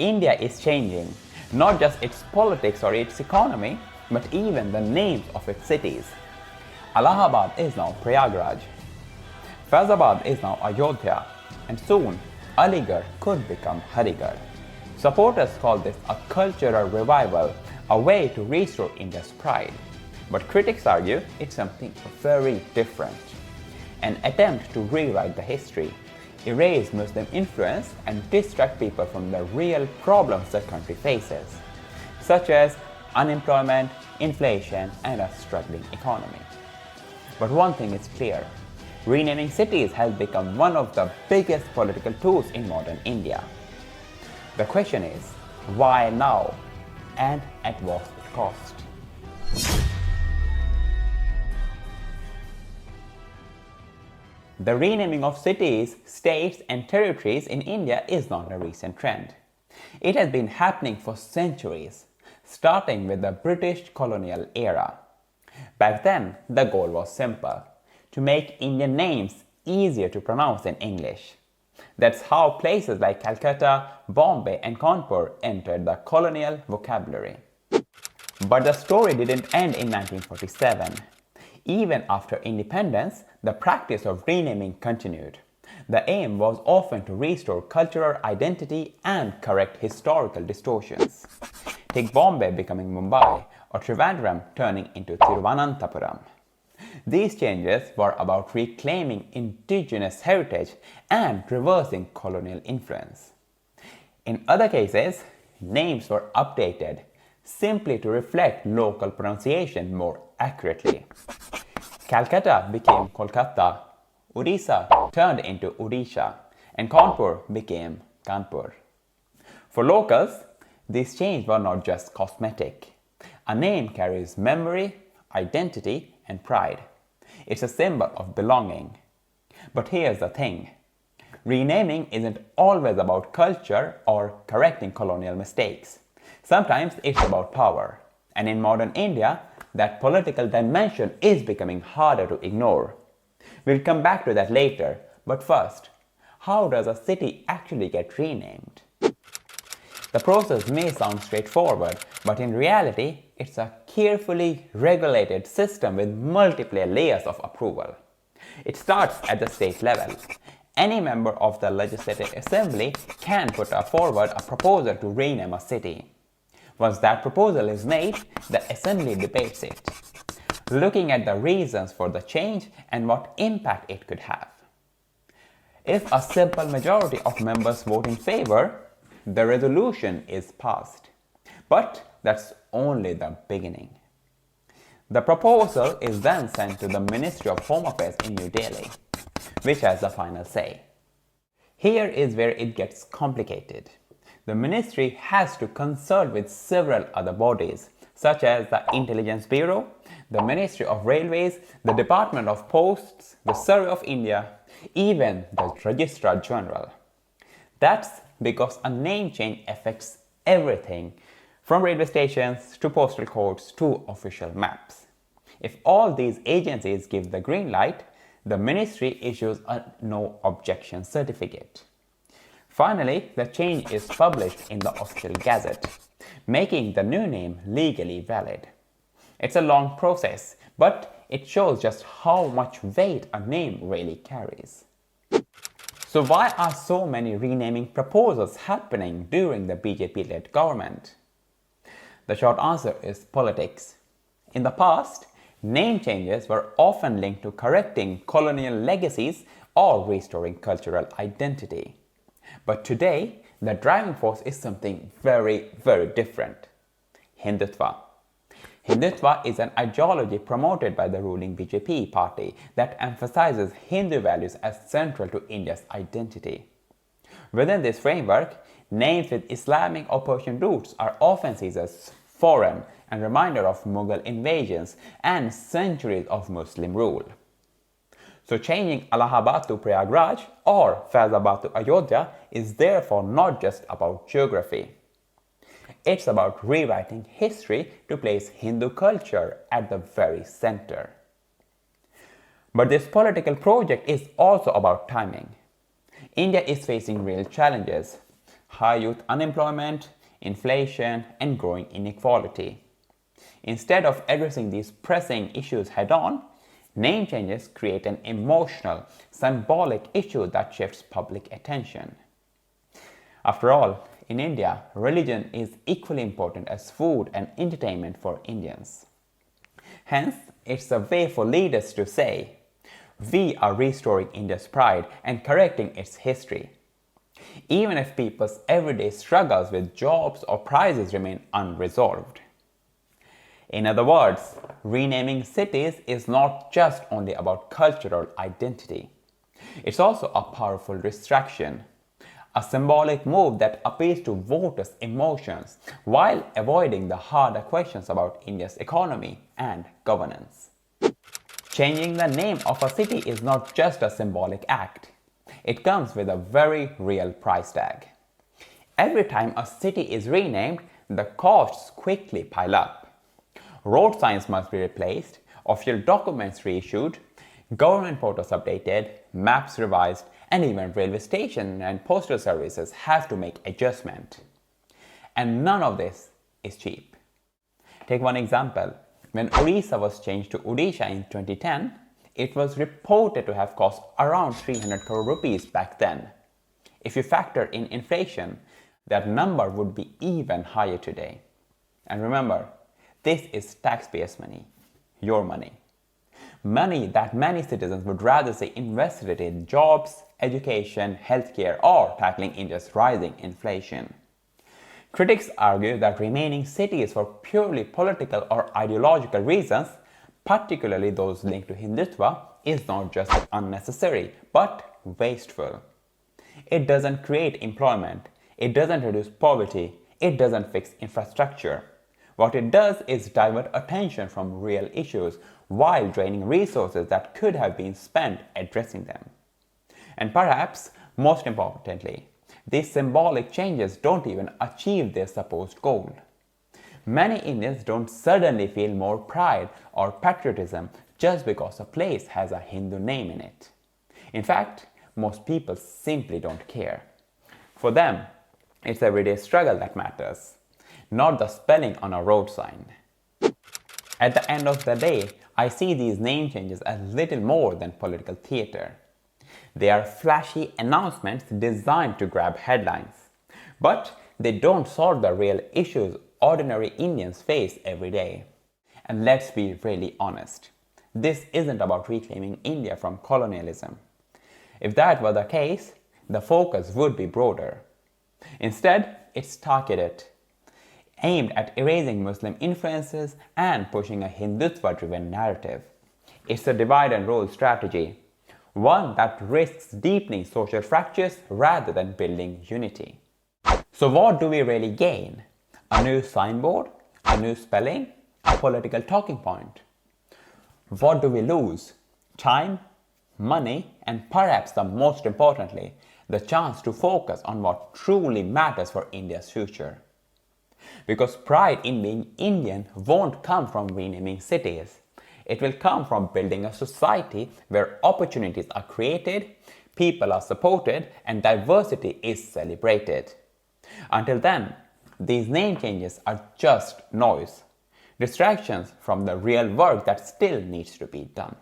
India is changing, not just its politics or its economy, but even the names of its cities. Allahabad is now Prayagraj. Faizabad is now Ayodhya, and soon Aligarh could become Harigarh. Supporters call this a cultural revival, a way to restore India's pride. But critics argue it's something very different. An attempt to rewrite the history, erase Muslim influence and distract people from the real problems the country faces, such as unemployment, inflation, and a struggling economy. But one thing is clear, renaming cities has become one of the biggest political tools in modern India. The question is, why now, and at what cost? The renaming of cities, states, and territories in India is not a recent trend. It has been happening for centuries, starting with the British colonial era. Back then, the goal was simple: to make Indian names easier to pronounce in English. That's how places like Calcutta, Bombay, and Kanpur entered the colonial vocabulary. But the story didn't end in 1947. Even after independence, the practice of renaming continued. The aim was often to restore cultural identity and correct historical distortions. Take Bombay becoming Mumbai, or Trivandrum turning into Thiruvananthapuram. These changes were about reclaiming indigenous heritage and reversing colonial influence. In other cases, names were updated simply to reflect local pronunciation more accurately. Calcutta became Kolkata, Odisha turned into Odisha, and Kanpur became Kanpur. For locals, these changes were not just cosmetic. A name carries memory, identity, and pride. It's a symbol of belonging. But here's the thing. Renaming isn't always about culture or correcting colonial mistakes. Sometimes it's about power. And in modern India, that political dimension is becoming harder to ignore. We'll come back to that later, but first, how does a city actually get renamed? The process may sound straightforward, but in reality, it's a carefully regulated system with multiple layers of approval. It starts at the state level. Any member of the Legislative Assembly can put forward a proposal to rename a city. Once that proposal is made, the Assembly debates it, looking at the reasons for the change and what impact it could have. If a simple majority of members vote in favor, the resolution is passed. But that's only the beginning. The proposal is then sent to the Ministry of Home Affairs in New Delhi, which has the final say. Here is where it gets complicated. The ministry has to consult with several other bodies, such as the Intelligence Bureau, the Ministry of Railways, the Department of Posts, the Survey of India, even the Registrar General. That's because a name change affects everything, from railway stations to postal codes to official maps. If all these agencies give the green light, the ministry issues a no objection certificate. Finally, the change is published in the official gazette, making the new name legally valid. It's a long process, but it shows just how much weight a name really carries. So why are so many renaming proposals happening during the BJP-led government? The short answer is politics. In the past, name changes were often linked to correcting colonial legacies or restoring cultural identity. But today, the driving force is something very, very different: Hindutva. Hindutva is an ideology promoted by the ruling BJP party that emphasizes Hindu values as central to India's identity. Within this framework, names with Islamic or Persian roots are often seen as foreign and reminder of Mughal invasions and centuries of Muslim rule. So changing Allahabad to Prayagraj or Faizabad to Ayodhya is therefore not just about geography. It's about rewriting history to place Hindu culture at the very center. But this political project is also about timing. India is facing real challenges: high youth unemployment, inflation, and growing inequality. Instead of addressing these pressing issues head-on, name changes create an emotional, symbolic issue that shifts public attention. After all, in India, religion is equally important as food and entertainment for Indians. Hence, it's a way for leaders to say, we are restoring India's pride and correcting its history. Even if people's everyday struggles with jobs or prices remain unresolved. In other words, renaming cities is not just only about cultural identity. It's also a powerful distraction, a symbolic move that appeals to voters' emotions while avoiding the harder questions about India's economy and governance. Changing the name of a city is not just a symbolic act. It comes with a very real price tag. Every time a city is renamed, the costs quickly pile up. Road signs must be replaced, official documents reissued, government portals updated, maps revised, and even railway station and postal services have to make adjustment. And none of this is cheap. Take one example. When Orissa was changed to Odisha in 2010, it was reported to have cost around 300 crore rupees back then. If you factor in inflation, that number would be even higher today. And remember, this is taxpayers' money, your money. Money that many citizens would rather see invested in jobs, education, healthcare, or tackling India's rising inflation. Critics argue that remaining cities for purely political or ideological reasons, particularly those linked to Hindutva, is not just unnecessary, but wasteful. It doesn't create employment, it doesn't reduce poverty, it doesn't fix infrastructure. What it does is divert attention from real issues while draining resources that could have been spent addressing them. And perhaps, most importantly, these symbolic changes don't even achieve their supposed goal. Many Indians don't suddenly feel more pride or patriotism just because a place has a Hindu name in it. In fact, most people simply don't care. For them, it's everyday struggle that matters, not the spelling on a road sign. At the end of the day, I see these name changes as little more than political theatre. They are flashy announcements designed to grab headlines. But they don't solve the real issues ordinary Indians face every day. And let's be really honest, this isn't about reclaiming India from colonialism. If that were the case, the focus would be broader. Instead, it's targeted, aimed at erasing Muslim influences and pushing a Hindutva-driven narrative. It's a divide and rule strategy, one that risks deepening social fractures rather than building unity. So what do we really gain? A new signboard? A new spelling? A political talking point? What do we lose? Time, money, and perhaps the most importantly, the chance to focus on what truly matters for India's future. Because pride in being Indian won't come from renaming cities. It will come from building a society where opportunities are created, people are supported, and diversity is celebrated. Until then, these name changes are just noise, distractions from the real work that still needs to be done.